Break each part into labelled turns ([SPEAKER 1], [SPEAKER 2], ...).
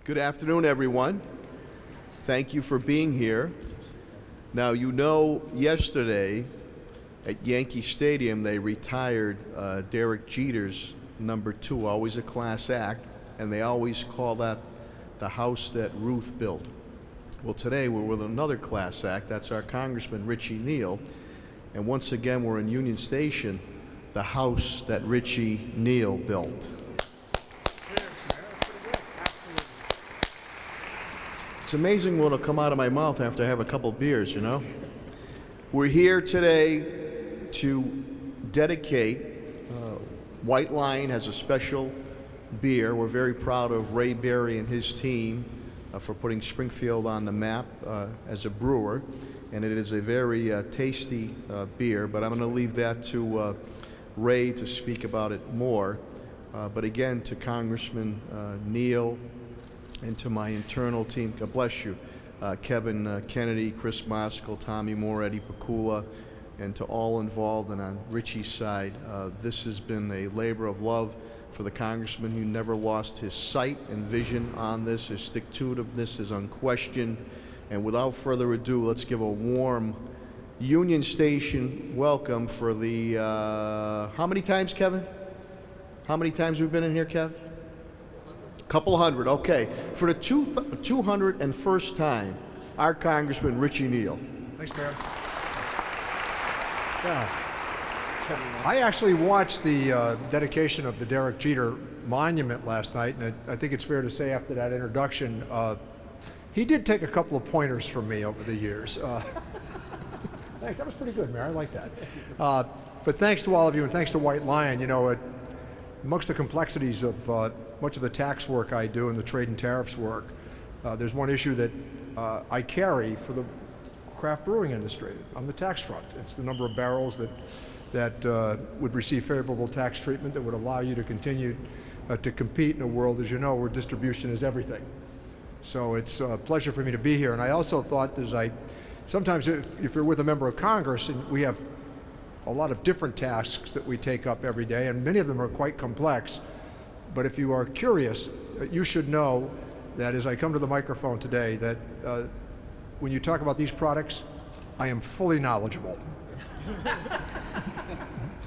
[SPEAKER 1] Good afternoon, everyone. Thank you for being here. Now, you know, yesterday at Yankee Stadium, they retired Derek Jeter's number 2, always a class act, and they always call that the house that Ruth built. Well, today we're with another class act. That's our Congressman Richie Neal. And once again, we're in Union Station, the house that Richie Neal built. It's amazing what'll come out of my mouth after I have a couple beers, you know? We're here today to dedicate, White Lion has a special beer. We're very proud of Ray Berry and his team for putting Springfield on the map as a brewer. And it is a very tasty beer, but I'm going to leave that to Ray to speak about it more. But again, to Congressman Neal and to my internal team, God bless you, Kevin Kennedy, Chris Moskal, Tommy Moore, Eddie Pacula, and to all involved. And on Richie's side, this has been a labor of love for the Congressman who never lost his sight and vision on this. His stick-to-itiveness is unquestioned. And without further ado, let's give a warm Union Station welcome for the, how many times, Kevin? How many times we've been in here, Kev? Couple hundred, okay. For the 201st time, our Congressman Richie Neal.
[SPEAKER 2] Thanks, Mayor. Yeah. I actually watched the dedication of the Derek Jeter Monument last night, and I think it's fair to say after that introduction, he did take a couple of pointers from me over the years. Thanks, that was pretty good, Mayor. I like that. But thanks to all of you, and thanks to White Lion. You know, amongst the complexities of much of the tax work I do and the trade and tariffs work, there's one issue that I carry for the craft brewing industry on the tax front. It's the number of barrels that would receive favorable tax treatment that would allow you to continue to compete in a world, as you know, where distribution is everything. So it's a pleasure for me to be here. And I also thought, sometimes if you're with a member of Congress, and we have a lot of different tasks that we take up every day, and many of them are quite complex. But if you are curious, you should know that as I come to the microphone today, that when you talk about these products, I am fully knowledgeable.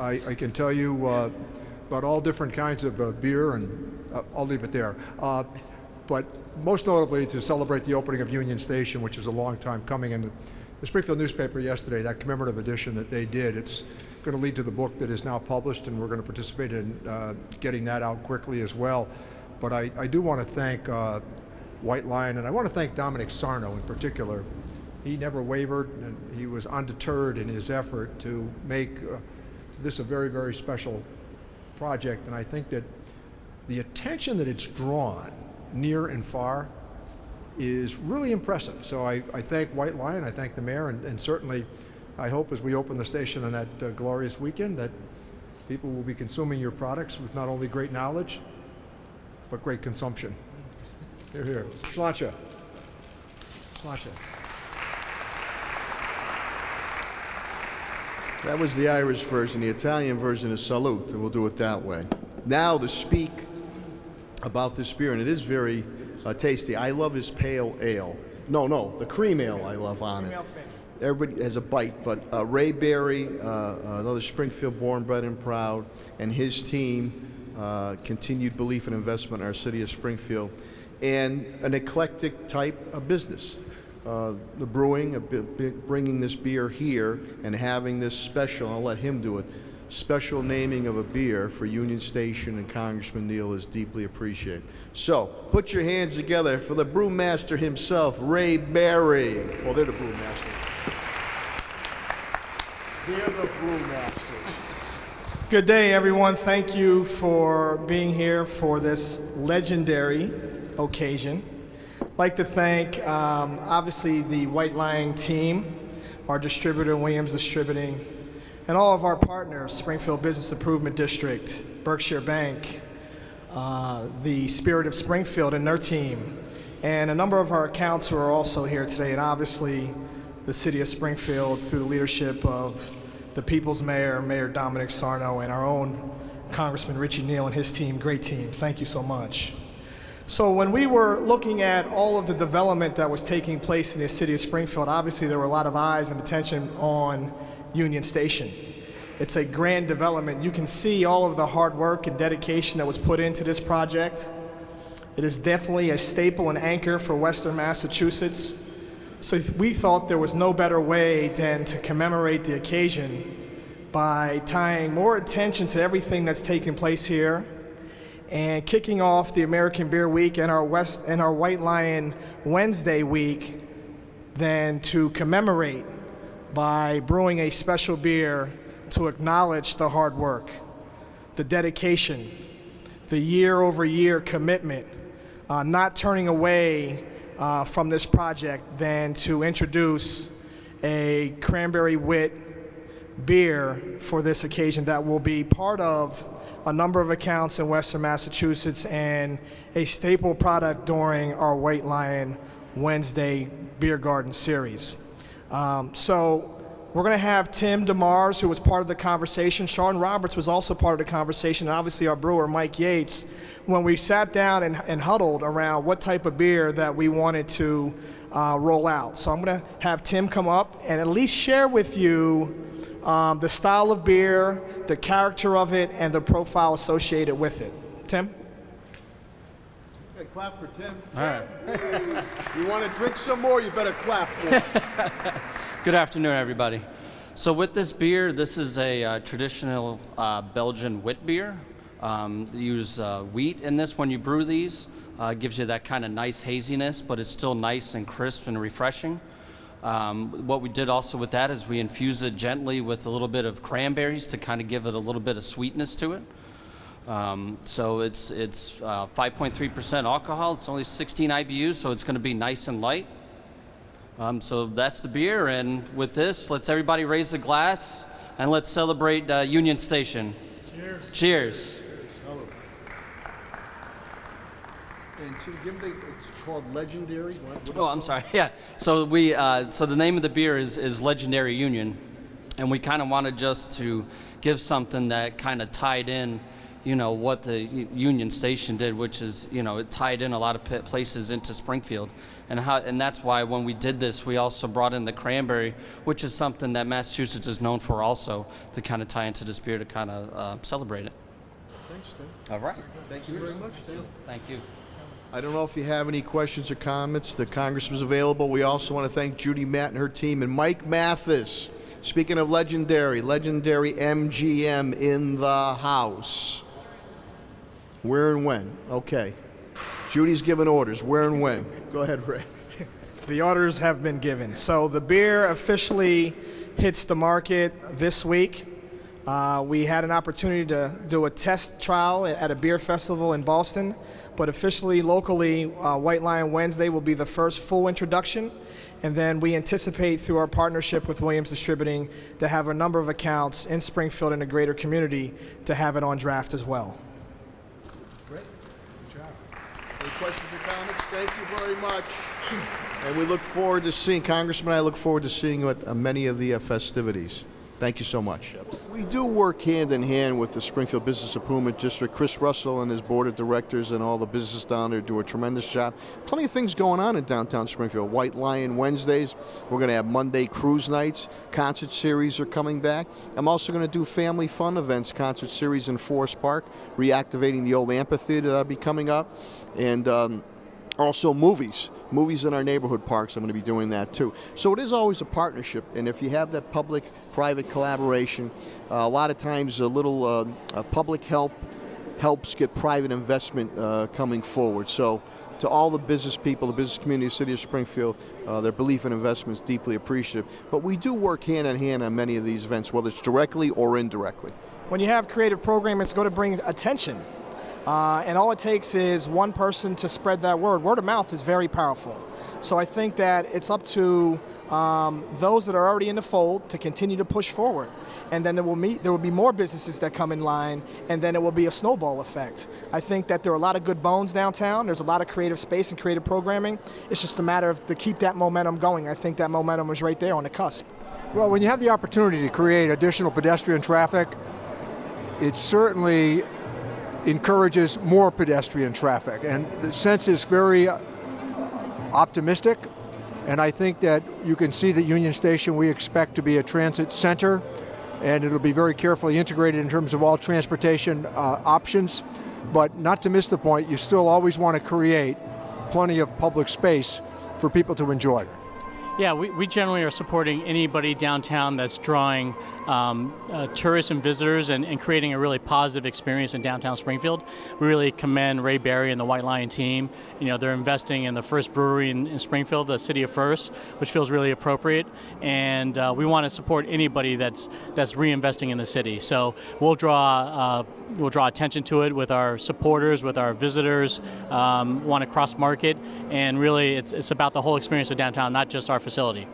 [SPEAKER 2] I can tell you about all different kinds of beer, and I'll leave it there. But most notably to celebrate the opening of Union Station, which is a long time coming. And the Springfield newspaper yesterday, that commemorative edition that they did, it's going to lead to the book that is now published, and we're going to participate in getting that out quickly as well. But I do want to thank White Lion, and I want to thank Domenic Sarno in particular. He never wavered, and he was undeterred in his effort to make this a very, very special project. And I think that the attention that it's drawn near and far is really impressive. So I thank White Lion, I thank the mayor, and certainly I hope as we open the station on that glorious weekend that people will be consuming your products with not only great knowledge, but great consumption. Here, here. Sláinte. Sláinte.
[SPEAKER 1] That was the Irish version. The Italian version is salute, and we'll do it that way. Now to speak about this beer, and it is very tasty. I love his pale ale. No, the cream ale I love on it. Everybody has a bite, but Ray Berry, another Springfield born, bred, and proud, and his team, continued belief and investment in our city of Springfield, and an eclectic type of business. The brewing, bringing this beer here and having this special, I'll let him do it, special naming of a beer for Union Station and Congressman Neal is deeply appreciated. So, put your hands together for the brewmaster himself, Ray Berry. Well, they're the brewmasters. They're the brewmasters.
[SPEAKER 3] Good day, everyone. Thank you for being here for this legendary occasion. I'd like to thank, obviously, the White Lion team, our distributor, Williams Distributing, and all of our partners, Springfield Business Improvement District, Berkshire Bank, the Spirit of Springfield and their team, and a number of our accounts who are also here today, and obviously the city of Springfield through the leadership of the People's Mayor, Mayor Domenic Sarno, and our own Congressman Richie Neal and his team. Great team. Thank you so much. So when we were looking at all of the development that was taking place in the city of Springfield, obviously there were a lot of eyes and attention on Union Station. It's a grand development. You can see all of the hard work and dedication that was put into this project. It is definitely a staple and anchor for Western Massachusetts. So we thought there was no better way than to commemorate the occasion by tying more attention to everything that's taking place here and kicking off the American Beer Week and our White Lion Wednesday week than to commemorate by brewing a special beer to acknowledge the hard work, the dedication, the year-over-year commitment, not turning away from this project than to introduce a cranberry wit beer for this occasion that will be part of a number of accounts in Western Massachusetts and a staple product during our White Lion Wednesday Beer Garden series. So we're going to have Tim DeMars, who was part of the conversation. Sean Roberts was also part of the conversation, and obviously our brewer, Mike Yates, when we sat down and huddled around what type of beer that we wanted to roll out. So I'm going to have Tim come up and at least share with you the style of beer, the character of it, and the profile associated with it. Tim?
[SPEAKER 1] Hey, clap for Tim.
[SPEAKER 4] All right.
[SPEAKER 1] You want to drink some more, you better clap for him.
[SPEAKER 4] Good afternoon, everybody. So with this beer, this is a traditional Belgian wit beer. You use wheat in this when you brew these. Gives you that kind of nice haziness, but it's still nice and crisp and refreshing. What we did also with that is we infused it gently with a little bit of cranberries to kind of give it a little bit of sweetness to it. So it's 5.3% alcohol. It's only 16 IBUs, so it's going to be nice and light. So that's the beer, and with this, let's everybody raise a glass and let's celebrate Union Station.
[SPEAKER 3] Cheers.
[SPEAKER 4] Cheers.
[SPEAKER 1] And to give the, it's called Legendary. What
[SPEAKER 4] Oh, I'm sorry. Yeah. So so the name of the beer is Legendary Union, and we kind of wanted just to give something that kind of tied in, what the Union Station did, which is, it tied in a lot of places into Springfield, and that's why when we did this, we also brought in the cranberry, which is something that Massachusetts is known for also, to kind of tie into this beer to kind of celebrate it.
[SPEAKER 1] Thanks, Tim.
[SPEAKER 4] All right.
[SPEAKER 1] Thank you very much, Tim.
[SPEAKER 4] Thank you.
[SPEAKER 1] I don't know if you have any questions or comments. The Congressman's available. We also want to thank Judy Matt and her team, and Mike Mathis. Speaking of legendary MGM in the house. Where and when? Okay. Judy's giving orders. Where and when? Go ahead, Ray.
[SPEAKER 3] The orders have been given. So the beer officially hits the market this week. We had an opportunity to do a test trial at a beer festival in Boston, but officially, locally, White Lion Wednesday will be the first full introduction, and then we anticipate through our partnership with Williams Distributing to have a number of accounts in Springfield and the greater community to have it on draft as well.
[SPEAKER 1] Great. Good job. Any questions or comments? Thank you very much. And we look forward to seeing, Congressman, I look forward to seeing you at many of the festivities. Thank you so much. We do work hand in hand with the Springfield Business Improvement District. Chris Russell and his board of directors and all the businesses down there do a tremendous job. Plenty of things going on in downtown Springfield. White Lion Wednesdays. We're going to have Monday cruise nights. Concert series are coming back. I'm also going to do family fun events, concert series in Forest Park, reactivating the old amphitheater that'll be coming up. And also movies in our neighborhood parks. I'm going to be doing that too. So it is always a partnership, and if you have that public-private collaboration, a lot of times a little public help helps get private investment coming forward. So to all the business people, the business community of the city of Springfield, their belief in investment is deeply appreciative. But we do work hand in hand on many of these events, whether it's directly or indirectly.
[SPEAKER 3] When you have creative programming, it's going to bring attention. And all it takes is one person to spread that word. Word of mouth is very powerful. So I think that it's up to those that are already in the fold to continue to push forward. And then there will be more businesses that come in line, and then it will be a snowball effect. I think that there are a lot of good bones downtown. There's a lot of creative space and creative programming. It's just a matter of to keep that momentum going. I think that momentum is right there on the cusp.
[SPEAKER 2] Well, when you have the opportunity to create additional pedestrian traffic, it certainly encourages more pedestrian traffic. And the sense is very optimistic, and I think that you can see that Union Station we expect to be a transit center, and it'll be very carefully integrated in terms of all transportation options. But not to miss the point, you still always want to create plenty of public space for people to enjoy.
[SPEAKER 5] Yeah, we generally are supporting anybody downtown that's drawing tourists and visitors and creating a really positive experience in downtown Springfield. We really commend Ray Barry and the White Lion team. You know, they're investing in the first brewery in Springfield, the City of First, which feels really appropriate. And we want to support anybody that's reinvesting in the city. So we'll draw attention to it with our supporters, with our visitors. Want to cross market, and really it's about the whole experience of downtown, not just our facility.